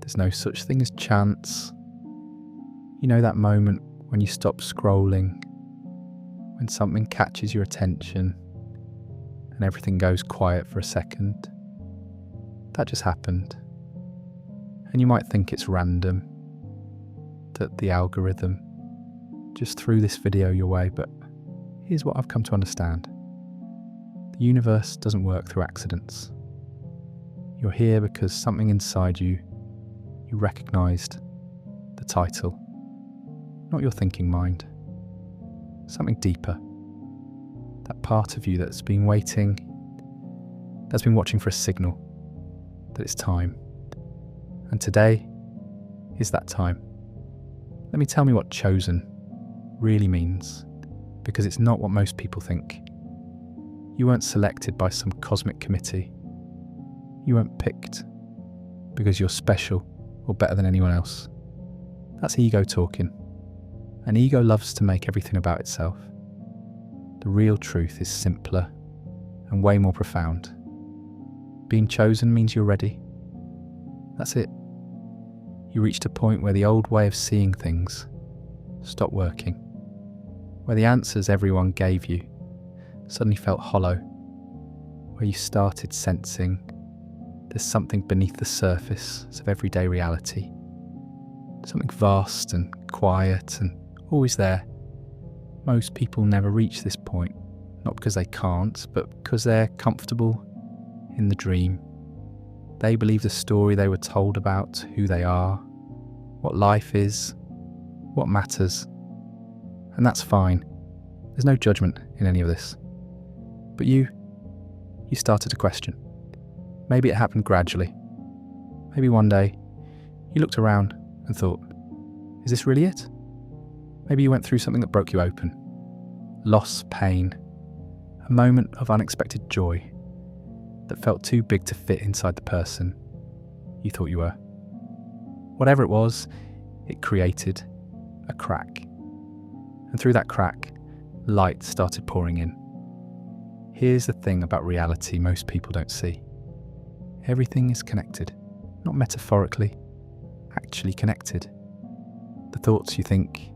There's no such thing as chance. You know that moment when you stop scrolling, when something catches your attention and everything goes quiet for a second? That just happened. And you might think it's random, that the algorithm just threw this video your way, but here's what I've come to understand. The universe doesn't work through accidents. You're here because something inside you recognised the title, not your thinking mind. Something deeper. That part of you that's been waiting, that's been watching for a signal that it's time. And today is that time. Let me tell me what chosen really means, because it's not what most people think. You weren't selected by some cosmic committee. You weren't picked because you're special or better than anyone else. That's ego talking. And ego loves to make everything about itself. The real truth is simpler and way more profound. Being chosen means you're ready. That's it. You reached a point where the old way of seeing things stopped working, where the answers everyone gave you suddenly felt hollow, where you started sensing there's something beneath the surface of everyday reality, something vast and quiet and always there. Most people never reach this point, not because they can't, but because they're comfortable in the dream. They believe the story they were told about who they are, what life is, what matters. And that's fine. There's no judgment in any of this. But you started to question. Maybe it happened gradually. Maybe one day you looked around and thought, is this really it? Maybe you went through something that broke you open. Loss, pain, a moment of unexpected joy that felt too big to fit inside the person you thought you were. Whatever it was, it created a crack. And through that crack, light started pouring in. Here's the thing about reality most people don't see. Everything is connected, not metaphorically, actually connected. The thoughts you think,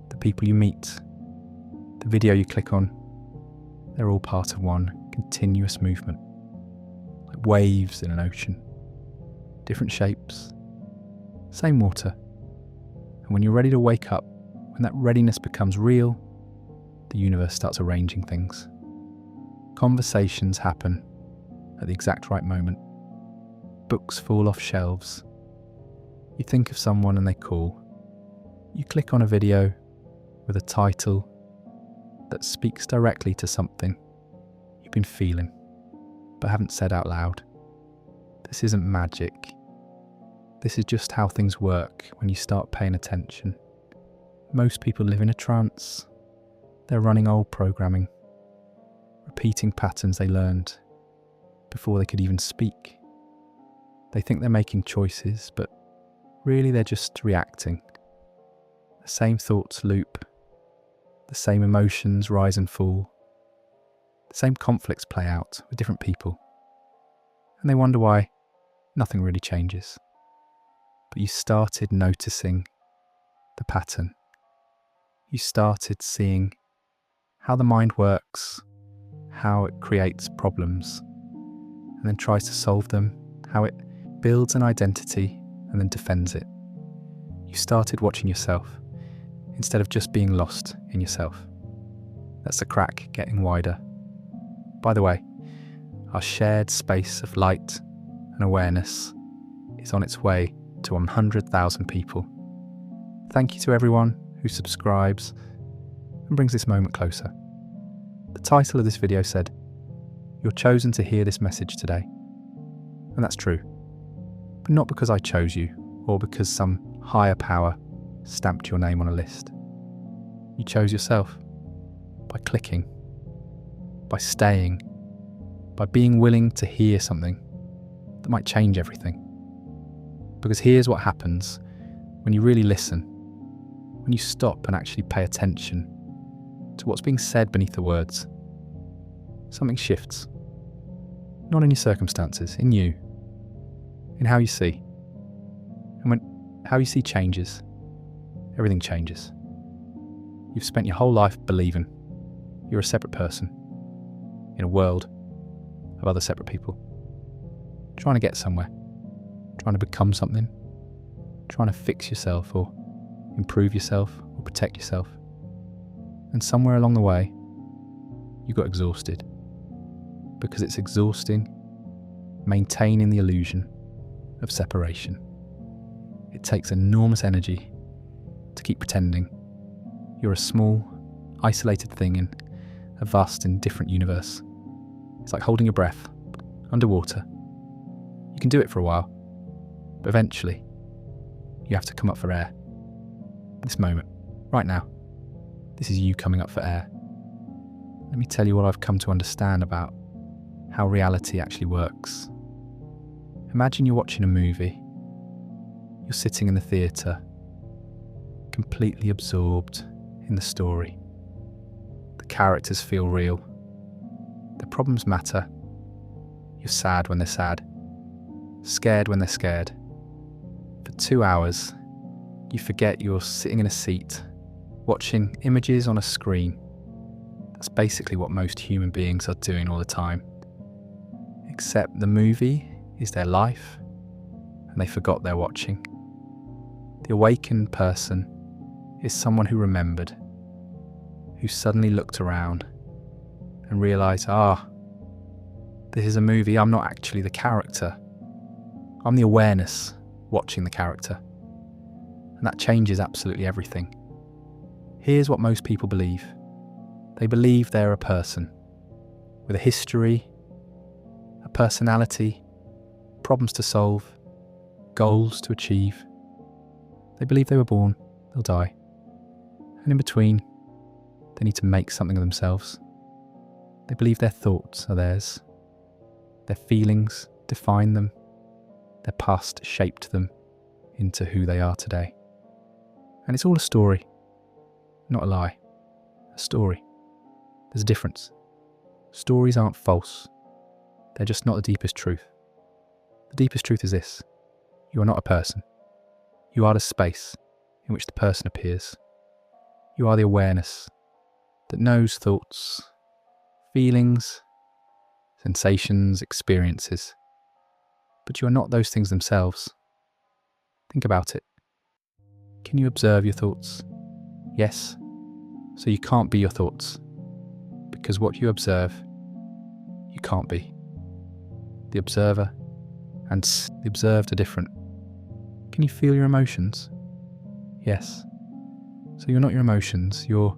the people you meet, the video you click on, they're all part of one continuous movement, like waves in an ocean. Different shapes, same water. And when you're ready to wake up, when that readiness becomes real, the universe starts arranging things. Conversations happen at the exact right moment. Books fall off shelves. You think of someone and they call. You click on a video with a title that speaks directly to something you've been feeling but haven't said out loud. This isn't magic. This is just how things work when you start paying attention. Most people live in a trance. They're running old programming, repeating patterns they learned before they could even speak. They think they're making choices, but really they're just reacting. The same thoughts loop, the same emotions rise and fall, the same conflicts play out with different people. And they wonder why nothing really changes. But you started noticing the pattern. You started seeing how the mind works, how it creates problems, and then tries to solve them, how it builds an identity and then defends it. You started watching yourself instead of just being lost in yourself. That's the crack getting wider. By the way, our shared space of light and awareness is on its way to 100,000 people. Thank you to everyone who subscribes and brings this moment closer. The title of this video said, "You're chosen to hear this message today." And that's true. But not because I chose you or because some higher power stamped your name on a list. You chose yourself by clicking, by staying, by being willing to hear something that might change everything. Because here's what happens when you really listen, when you stop and actually pay attention to what's being said beneath the words. Something shifts. Not in your circumstances, in you, in how you see. And how you see changes, everything changes. You've spent your whole life believing you're a separate person in a world of other separate people, trying to get somewhere, trying to become something, trying to fix yourself or improve yourself or protect yourself. And somewhere along the way, you got exhausted, because it's exhausting maintaining the illusion of separation. It takes enormous energy to keep pretending you're a small, isolated thing in a vast and different universe. It's like holding your breath underwater. You can do it for a while, but eventually you have to come up for air. This moment, right now, this is you coming up for air. Let me tell you what I've come to understand about how reality actually works. Imagine you're watching a movie. You're sitting in the theatre, completely absorbed in the story. The characters feel real. The problems matter. You're sad when they're sad, scared when they're scared. For 2 hours, you forget you're sitting in a seat, watching images on a screen. That's basically what most human beings are doing all the time. Except the movie is their life, and they forgot they're watching. The awakened person is someone who remembered, who suddenly looked around and realised, this is a movie, I'm not actually the character. I'm the awareness watching the character. And that changes absolutely everything. Here's what most people believe. They believe they're a person with a history, a personality, problems to solve, goals to achieve. They believe they were born, they'll die. And in between, they need to make something of themselves. They believe their thoughts are theirs. Their feelings define them. Their past shaped them into who they are today. And it's all a story, not a lie. A story. There's a difference. Stories aren't false. They're just not the deepest truth. The deepest truth is this. You are not a person. You are the space in which the person appears. You are the awareness that knows thoughts, feelings, sensations, experiences. But you are not those things themselves. Think about it. Can you observe your thoughts? Yes. So you can't be your thoughts, because what you observe, you can't be. The observer and the observed are different. Can you feel your emotions? Yes. So you're not your emotions, you're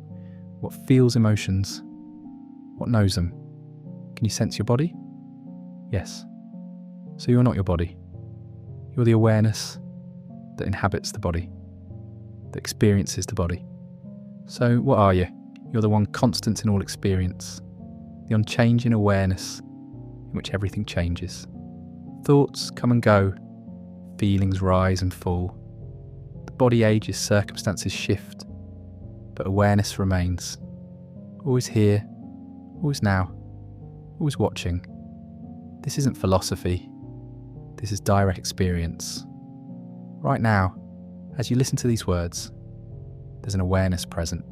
what feels emotions, what knows them. Can you sense your body? Yes. So you're not your body. You're the awareness that inhabits the body, that experiences the body. So what are you? You're the one constant in all experience, the unchanging awareness in which everything changes. Thoughts come and go, feelings rise and fall. The body ages, circumstances shift, but awareness remains. Always here, always now, always watching. This isn't philosophy. This is direct experience. Right now, as you listen to these words, there's an awareness present.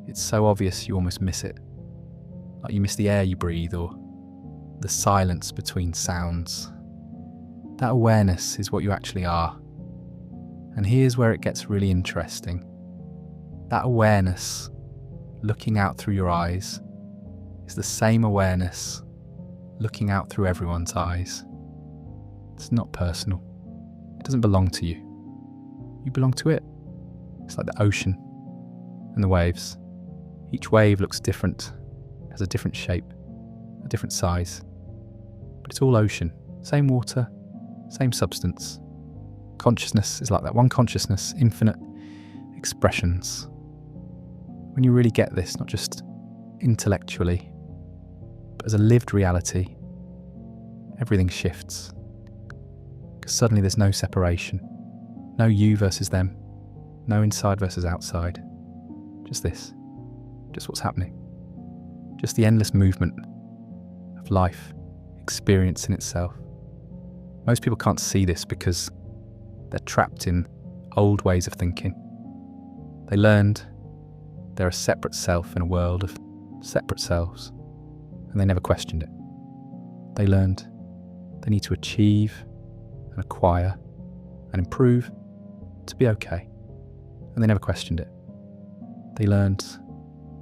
It's so obvious you almost miss it. Like you miss the air you breathe or the silence between sounds. That awareness is what you actually are. And here's where it gets really interesting. That awareness, looking out through your eyes, is the same awareness looking out through everyone's eyes. It's not personal. It doesn't belong to you. You belong to it. It's like the ocean and the waves. Each wave looks different, has a different shape, a different size. But it's all ocean, same water, same substance. Consciousness is like that, one consciousness, infinite expressions. When you really get this, not just intellectually, but as a lived reality, everything shifts. Because suddenly there's no separation, no you versus them, no inside versus outside. Just this, just what's happening. Just the endless movement of life, experience in itself. Most people can't see this because They're trapped in old ways of thinking. They learned they're a separate self in a world of separate selves, and they never questioned it. They learned they need to achieve and acquire and improve to be okay, and they never questioned it. They learned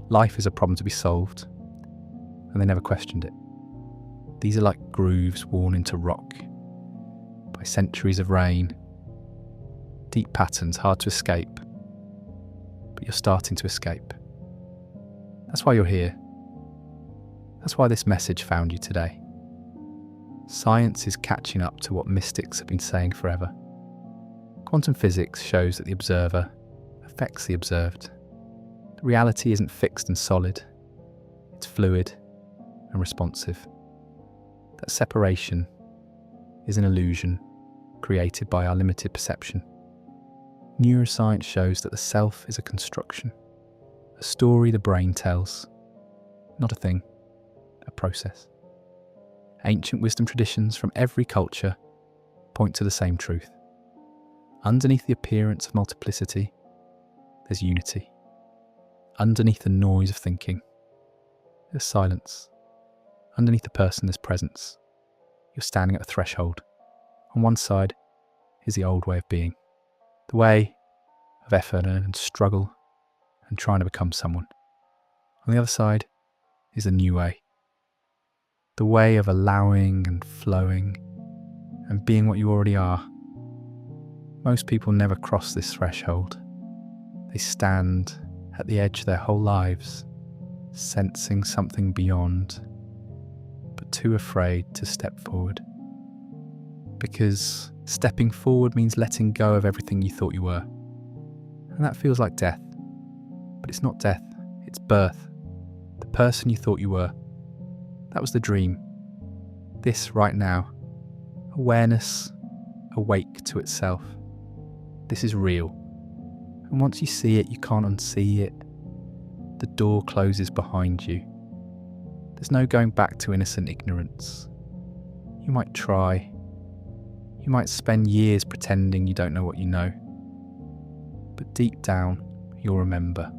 life is a problem to be solved, and they never questioned it. These are like grooves worn into rock by centuries of rain, deep patterns hard to escape, but you're starting to escape. That's why you're here. That's why this message found you today. Science is catching up to what mystics have been saying forever. Quantum physics shows that the observer affects the observed. The reality isn't fixed and solid, it's fluid and responsive. That separation is an illusion created by our limited perception. Neuroscience shows that the self is a construction, a story the brain tells, not a thing, a process. Ancient wisdom traditions from every culture point to the same truth. Underneath the appearance of multiplicity, there's unity. Underneath the noise of thinking, there's silence. Underneath the person, there's presence. You're standing at a threshold. On one side is the old way of being, the way of effort and struggle and trying to become someone. On the other side is the new way, the way of allowing and flowing and being what you already are. Most people never cross this threshold. They stand at the edge their whole lives, sensing something beyond, but too afraid to step forward. Because stepping forward means letting go of everything you thought you were. And that feels like death. But it's not death, it's birth. The person you thought you were. That was the dream. This right now. Awareness, awake to itself. This is real. And once you see it, you can't unsee it. The door closes behind you. There's no going back to innocent ignorance. You might try. You might spend years pretending you don't know what you know. But deep down, you'll remember.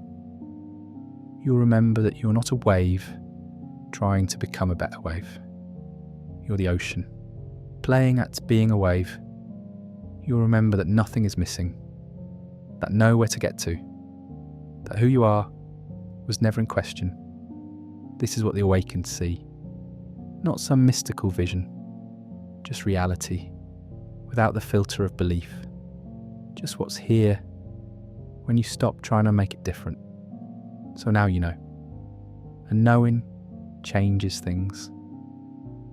You'll remember that you're not a wave trying to become a better wave. You're the ocean, playing at being a wave. You'll remember that nothing is missing, that nowhere to get to, that who you are was never in question. This is what the awakened see. Not some mystical vision, just reality, without the filter of belief. Just what's here when you stop trying to make it different. So now you know. And knowing changes things.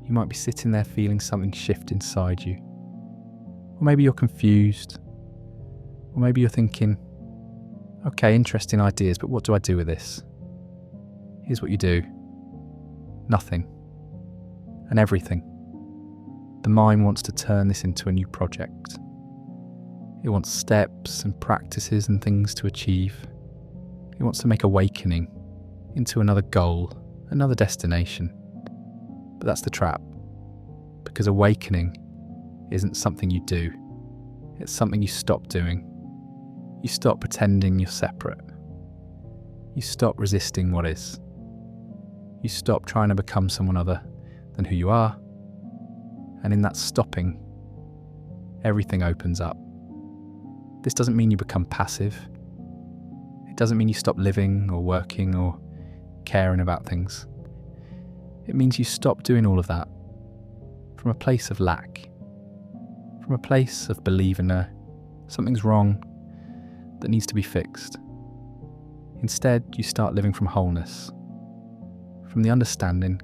You might be sitting there feeling something shift inside you. Or maybe you're confused. Or maybe you're thinking, okay, interesting ideas, but what do I do with this? Here's what you do. Nothing. And everything. The mind wants to turn this into a new project. It wants steps and practices and things to achieve. It wants to make awakening into another goal, another destination. But that's the trap. Because awakening isn't something you do. It's something you stop doing. You stop pretending you're separate. You stop resisting what is. You stop trying to become someone other than who you are. And in that stopping, everything opens up. This doesn't mean you become passive. It doesn't mean you stop living or working or caring about things. It means you stop doing all of that from a place of lack, from a place of believing something's wrong that needs to be fixed. Instead, you start living from wholeness, from the understanding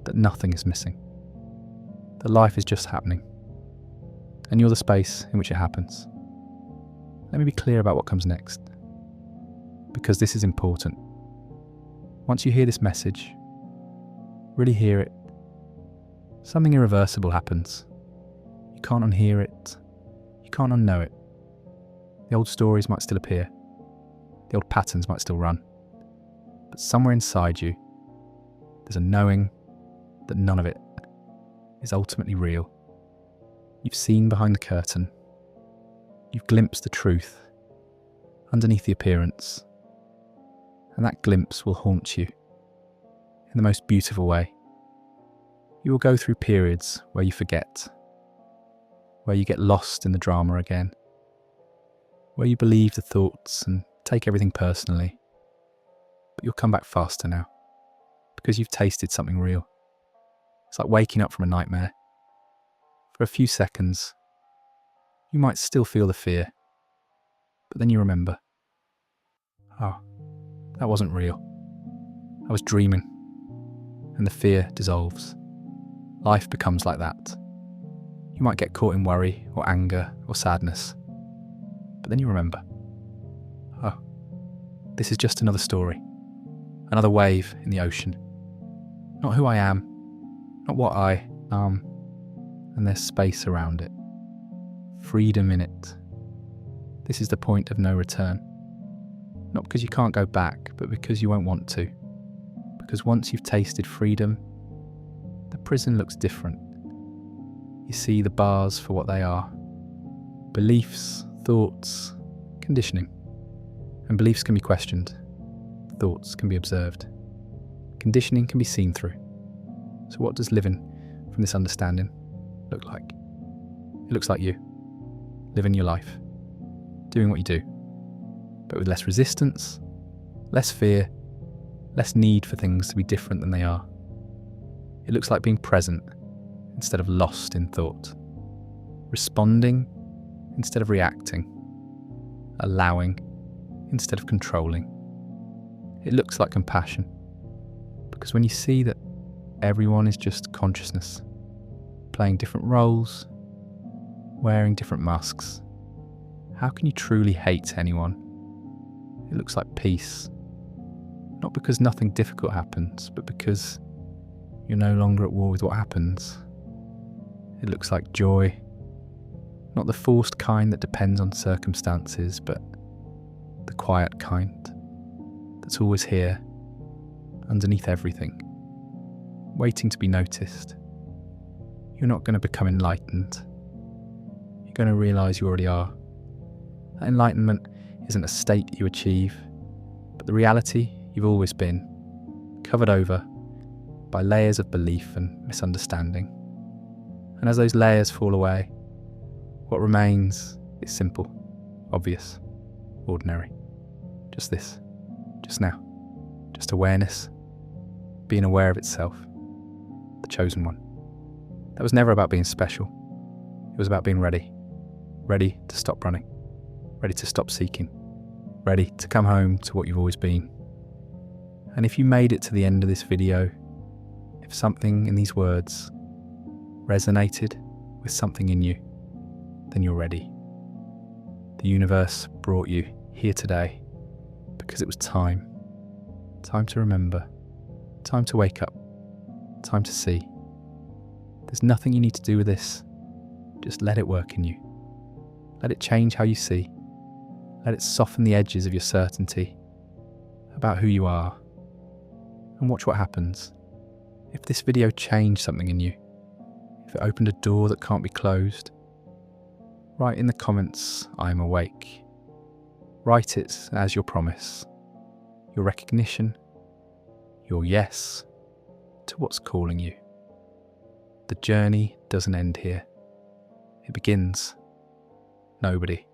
that nothing is missing, that life is just happening, and you're the space in which it happens. Let me be clear about what comes next, because this is important. Once you hear this message, really hear it, something irreversible happens. You can't unhear it, you can't unknow it. The old stories might still appear, the old patterns might still run, but somewhere inside you, there's a knowing that none of it is ultimately real. You've seen behind the curtain, You've glimpsed the truth underneath the appearance, and that glimpse will haunt you in the most beautiful way. You will go through periods where you forget, where you get lost in the drama again, where you believe the thoughts and take everything personally, but you'll come back faster now, because you've tasted something real. It's like waking up from a nightmare. For a few seconds, you might still feel the fear, but then you remember, oh, that wasn't real. I was dreaming, and the fear dissolves. Life becomes like that. You might get caught in worry or anger or sadness, but then you remember, oh, this is just another story, another wave in the ocean. Not who I am, not what I am, and there's space around it. Freedom in it. This is the point of no return. Not because you can't go back, but because you won't want to. Because once you've tasted freedom, the prison looks different. You see the bars for what they are. Beliefs, thoughts, conditioning. And beliefs can be questioned. Thoughts can be observed. Conditioning can be seen through. So what does living from this understanding look like? It looks like you, living your life, doing what you do, but with less resistance, less fear, less need for things to be different than they are. It looks like being present instead of lost in thought, responding instead of reacting, allowing instead of controlling. It looks like compassion, because when you see that everyone is just consciousness, playing different roles, wearing different masks, how can you truly hate anyone? It looks like peace, not because nothing difficult happens, but because you're no longer at war with what happens. It looks like joy, not the forced kind that depends on circumstances, but the quiet kind that's always here, underneath everything, waiting to be noticed. You're not going to become enlightened. You're going to realise you already are. That enlightenment isn't a state you achieve, but the reality you've always been, covered over by layers of belief and misunderstanding. And as those layers fall away, what remains is simple, obvious, ordinary. Just this, just now, just awareness, being aware of itself, the chosen one. That was never about being special. It was about being ready. Ready to stop running. Ready to stop seeking. Ready to come home to what you've always been. And if you made it to the end of this video, if something in these words resonated with something in you, then you're ready. The universe brought you here today because it was time. Time to remember. Time to wake up. Time to see. There's nothing you need to do with this. Just let it work in you. Let it change how you see. Let it soften the edges of your certainty about who you are. And watch what happens. If this video changed something in you, if it opened a door that can't be closed, write in the comments, "I'm awake." Write it as your promise, your recognition, your yes to what's calling you. The journey doesn't end here. It begins. Nobody